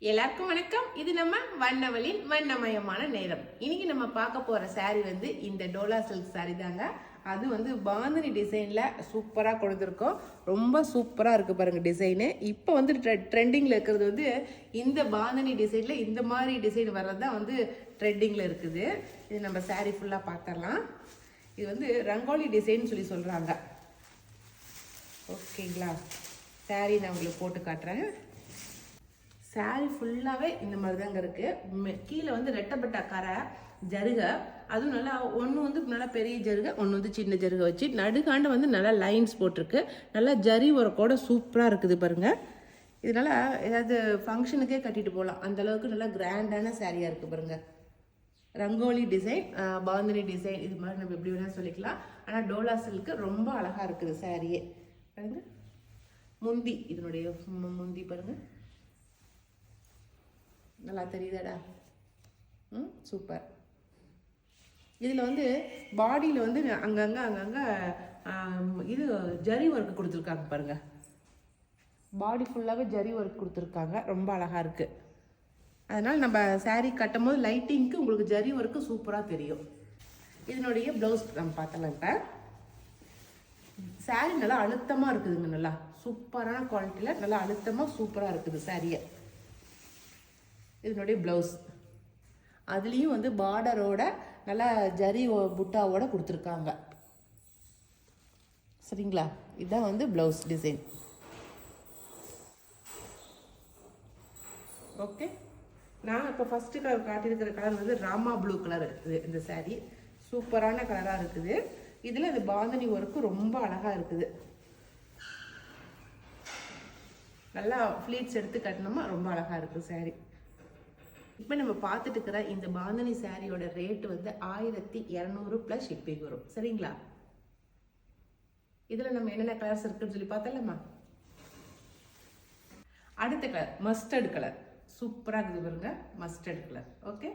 எல்லாருக்கும் வணக்கம். இது நம்ம வண்ணவளின் வண்ணமயமான நேரம். இன்னைக்கு நம்ம பார்க்க போற சாரி வந்து இந்த டோலா சில்க் சாரி தாங்க. அது வந்து பாந்தினி டிசைன்ல சூப்பரா கொடுத்துருக்கோம். ரொம்ப சூப்பரா இருக்கு பாருங்க டிசைனு. இப்போ வந்து ட்ரெண்டிங்ல இருக்கிறது வந்து இந்த பாந்தினி டிசைன்ல இந்த மாதிரி டிசைன் வர்றது தான் வந்து ட்ரெண்டிங்ல இருக்குது. இது நம்ம சாரி ஃபுல்லா பார்த்துடலாம். இது வந்து ரங்கோலி டிசைன் சொல்லி சொல்றாங்க. ஓகேங்களா? சாரி நான் உங்களுக்கு போட்டு காட்டுறேன். சாரி ஃபுல்லாகவே இந்த மாதிரி தாங்க இருக்குது. கீழே வந்து ரெட்டப்பட்ட கரை ஜருகை, அதுவும் நல்லா ஒன்று வந்து நல்லா பெரிய ஜருகை, ஒன்று வந்து சின்ன ஜருகை வச்சு நடுக்காண்டு வந்து நல்லா லைன்ஸ் போட்டிருக்கு. நல்லா ஜரி ஒர்க்கோட சூப்பராக இருக்குது பாருங்கள். இதனால் ஏதாவது ஃபங்க்ஷனுக்கே கட்டிட்டு போகலாம், அந்தளவுக்கு நல்லா கிராண்டான சாரியாக இருக்குது பாருங்கள். ரங்கோலி டிசைன், பாந்தினி டிசைன், இது மாதிரி நம்ம எப்படி வேணால் சொல்லிக்கலாம். ஆனால் டோலா சில்க்கு ரொம்ப அழகாக இருக்குது சாரியே பாருங்கள். முந்தி, இதனுடைய முந்தி பாருங்கள், நல்லா தெரியுதாடா? சூப்பர். இதில் வந்து பாடியில் வந்து அங்கங்கே இது ஜரி ஒர்க் கொடுத்துருக்காங்க பாருங்க. பாடி ஃபுல்லாகவே ஜரி ஒர்க் கொடுத்துருக்காங்க, ரொம்ப அழகாக இருக்குது. அதனால் நம்ம சாரீ கட்டும் போது லைட்டிங்க்கு உங்களுக்கு ஜரி ஒர்க்கு சூப்பராக தெரியும். இதனுடைய ப்ளவுஸ் நம்ம பார்த்தலாம். இப்போ சாரீ நல்லா அழுத்தமாக இருக்குதுங்க, நல்லா சூப்பரான குவாலிட்டியில் நல்லா அழுத்தமாக சூப்பராக இருக்குது சாரியை. இதனுடைய ப்ளவுஸ் அதுலேயும் வந்து பார்டரோட நல்லா ஜரி புட்டாவோட கொடுத்துருக்காங்க. சரிங்களா? இதுதான் வந்து ப்ளவுஸ் டிசைன். ஓகே, நான் இப்போ ஃபஸ்ட்டு காட்டியிருக்கிற கலர் வந்து ராமா ப்ளூ கலர் இருக்குது. இந்த சாரீ சூப்பரான கலராக இருக்குது. இதில் இந்த பாந்தினி ஒர்க்கு ரொம்ப அழகாக இருக்குது. நல்லா ஃப்ளீட்ஸ் எடுத்து கட்டினோமா ரொம்ப அழகாக இருக்குது சாரீ. இப்போ நம்ம பார்த்துட்டு இருக்கிற இந்த பாந்தினி சாரியோட ரேட் வந்து 1200 + ஷிப்பிங் வரும். சரிங்களா? இதில் நம்ம என்னென்ன கலர்ஸ் இருக்குன்னு சொல்லி பார்த்தலாமா? அடுத்த கலர் மஸ்டர்ட் கலர், சூப்பராக இருக்குது பாருங்க. Mustard colour. Okay,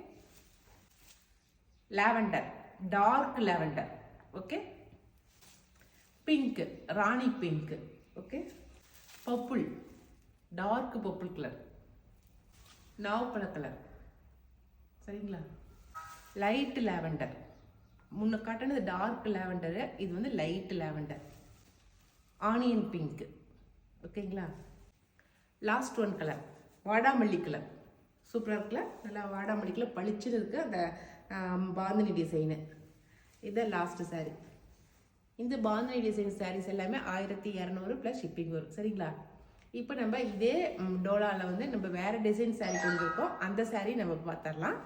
lavender, dark lavender. Okay, pink, Rani pink. Okay, purple, dark purple colour, நாவப்பழ கலர். சரிங்களா? லைட் லாவெண்டர், முன்ன காட்டினது டார்க் லாவெண்டரு, இது வந்து லைட் லாவெண்டர், ஆனியன் பிங்க். ஓகேங்களா? லாஸ்ட் ஒன் கலர் வாடாமல்லி கலர், சூப்பராக இருக்குல்ல? நல்லா வாடாமல்லி கலர் பளிச்சுன்னு இருக்குது அந்த பாந்தினி டிசைனு. இதுதான் லாஸ்ட்டு சாரீ. இந்த பாந்தினி டிசைன் சாரீஸ் எல்லாமே 1200 + ஷிப்பிங் வரும். சரிங்களா? இப்போ நம்ம இதே டோலாவில் வந்து நம்ம வேறு டிசைன் சாரீ கொண்டு இருக்கோம். அந்த சாரீ நம்ம பார்த்துடலாம்.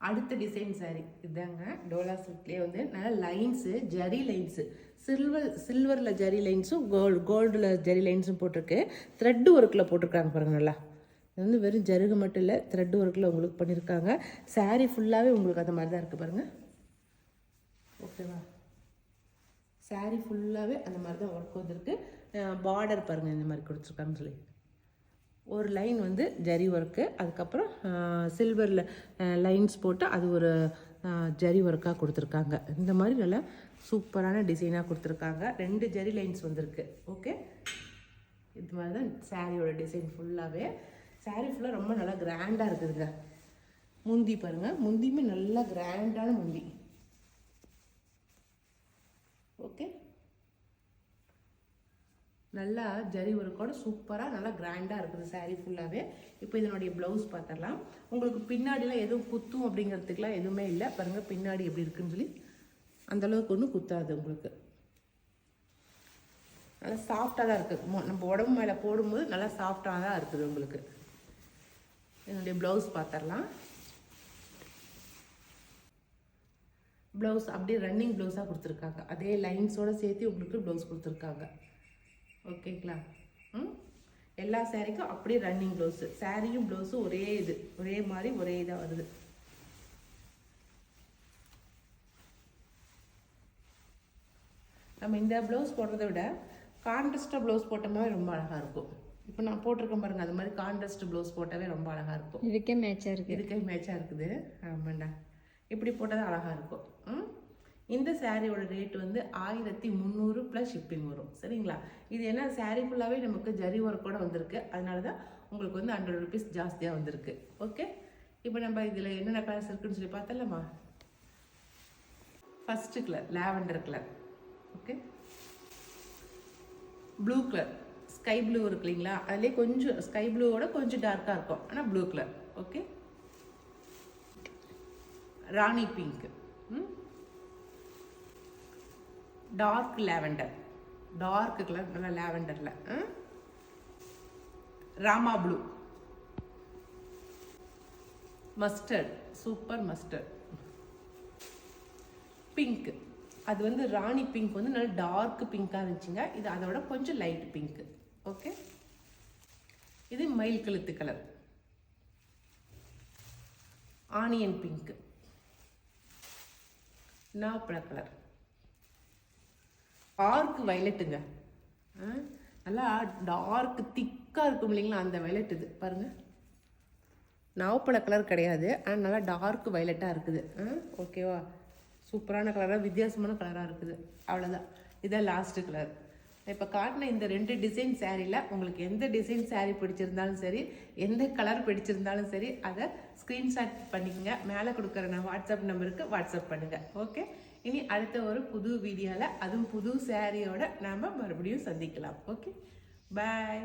அடுத்த டிசைன் சாரீ இதுதாங்க. டோலா சில்க்லேயே வந்து நல்லா லைன்ஸு, ஜரி லைன்ஸு, சில்வரில் ஜரி லைன்ஸும் கோல்டில் ஜரி லைன்ஸும் போட்டிருக்கு. த்ரெட்டு ஒர்க்கில் போட்டிருக்காங்க பாருங்கள். நல்லா இது வந்து வெறும் ஜருகு மட்டும் இல்லை, த்ரெட்டு ஒர்க்கில் உங்களுக்கு பண்ணியிருக்காங்க. சாரீ ஃபுல்லாகவே உங்களுக்கு அந்த மாதிரி தான் இருக்குது பாருங்கள். ஓகேவா? சாரீ ஃபுல்லாகவே அந்த மாதிரி தான் ஒர்க் வந்துருக்கு. பார்டர் பாருங்கள் இந்த மாதிரி கொடுத்துருக்காங்கன்னு சொல்லி ஒரு லைன் வந்து ஜரி ஒர்க்கு, அதுக்கப்புறம் சில்வரில் லைன்ஸ் போட்டு அது ஒரு ஜரி ஒர்க்காக கொடுத்துருக்காங்க. இந்த மாதிரி நல்லா சூப்பரான டிசைனாக கொடுத்துருக்காங்க. 2 ஜரி லைன்ஸ் வந்திருக்கு. ஓகே, இது மாதிரி தான் சாரியோட டிசைன் ஃபுல்லாகவே. சாரீ ஃபுல்லாக ரொம்ப நல்லா கிராண்டாக இருக்குதுங்க. முந்தி பாருங்கள், முந்தியுமே நல்லா கிராண்டான முந்தி. ஓகே, நல்லா ஜரி ஒர்க்கோட சூப்பராக நல்லா கிராண்டாக இருக்குது சாரீ ஃபுல்லாகவே. இப்போ இதனுடைய ப்ளவுஸ் பார்த்துடலாம். உங்களுக்கு பின்னாடிலாம் எதுவும் குத்தும் அப்படிங்கிறதுக்குலாம் எதுவுமே இல்லை பாருங்கள். பின்னாடி எப்படி இருக்குன்னு சொல்லி அந்தளவுக்கு ஒன்றும் குத்தாது உங்களுக்கு. நல்லா சாஃப்டாக தான் இருக்குது. நம்ம உடம்பு மேலே போடும்போது நல்லா சாஃப்டாக தான் இருக்குது உங்களுக்கு. இதனுடைய ப்ளவுஸ் பார்த்துடலாம். ப்ளவுஸ் அப்படியே ரன்னிங் ப்ளவுஸாக கொடுத்துருக்காங்க. அதே லைன்ஸோடு சேர்த்து உங்களுக்கு ப்ளவுஸ் கொடுத்துருக்காங்க. ஓகேங்களா? எல்லா சாரீக்கும் அப்படியே ரன்னிங் ப்ளவுஸு. சாரியும் ப்ளவுஸும் ஒரே மாதிரி ஒரே இதாக வருது. நம்ம இந்த ப்ளவுஸ் போடுறத விட கான்ட்ராஸ்டாக ப்ளவுஸ் போட்ட மாதிரி ரொம்ப அழகாக இருக்கும். இப்போ நான் போட்டிருக்கேன் பாருங்கள், அது மாதிரி கான்ட்ராஸ்ட் ப்ளவுஸ் போட்டாவே ரொம்ப அழகாக இருக்கும். இதுக்கே மேட்சாக இருக்குது. ஆமாண்டா, இப்படி போட்டால் அழகாக இருக்கும். இந்த சாரியோட ரேட் வந்து 1300 + ஷிப்பிங் வரும். சரிங்களா? இது என்ன சாரீ ஃபுல்லாகவே நமக்கு ஜரி ஒர்க்கோட வந்திருக்கு. அதனால தான் உங்களுக்கு வந்து 100 ருபீஸ் ஜாஸ்தியாக வந்திருக்கு. ஓகே, இப்போ நம்ம இதில் என்னென்ன கலர்ஸ் இருக்குன்னு சொல்லி பார்த்தலாமா? First colour lavender colour. Okay, blue colour sky blue இருக்கு இல்லைங்களா, அதுலேயே கொஞ்சம் ஸ்கை ப்ளூவோட கொஞ்சம் டார்க்காக இருக்கும், ஆனால் blue colour. Okay, Rani pink, dark lavender, dark colour நல்லா லாவெண்டரில். Rama blue, mustard, super mustard. Pink, அது வந்து ராணி பிங்க் வந்து நல்லா டார்க் பிங்காக இருந்துச்சுங்க, இது அதோட கொஞ்சம் லைட் பிங்க். ஓகே, இது மயில் கழுத்து கலர். ஆனியன் பிங்க், நாப்பழ கலர். டார்க் வயலட்டுங்க, நல்லா டார்க் திக்காக இருக்கும் இல்லைங்களா, அந்த வயலட் இது பாருங்கள். நாவப்பழ கலர் கிடையாது, ஆனால் நல்லா டார்க் வயலட்டாக இருக்குது. ஓகேவா, சூப்பரான கலராக வித்தியாசமான கலராக இருக்குது. அவ்வளோதான், இதான் லாஸ்ட்டு கலர். இப்போ காட்டின இந்த 2 டிசைன் சேரீல உங்களுக்கு எந்த டிசைன் சேரீ பிடிச்சிருந்தாலும் சரி, எந்த கலர் பிடிச்சிருந்தாலும் சரி, அதை ஸ்க்ரீன்ஷாட் பண்ணிக்கோங்க. மேலே கொடுக்குற நான் வாட்ஸ்அப் நம்பருக்கு வாட்ஸ்அப் பண்ணுங்கள். ஓகே, இனி அடுத்த ஒரு புது வீடியோவில் அதுவும் புது சேரீயோட நாம் மறுபடியும் சந்திக்கலாம். ஓகே, பாய்.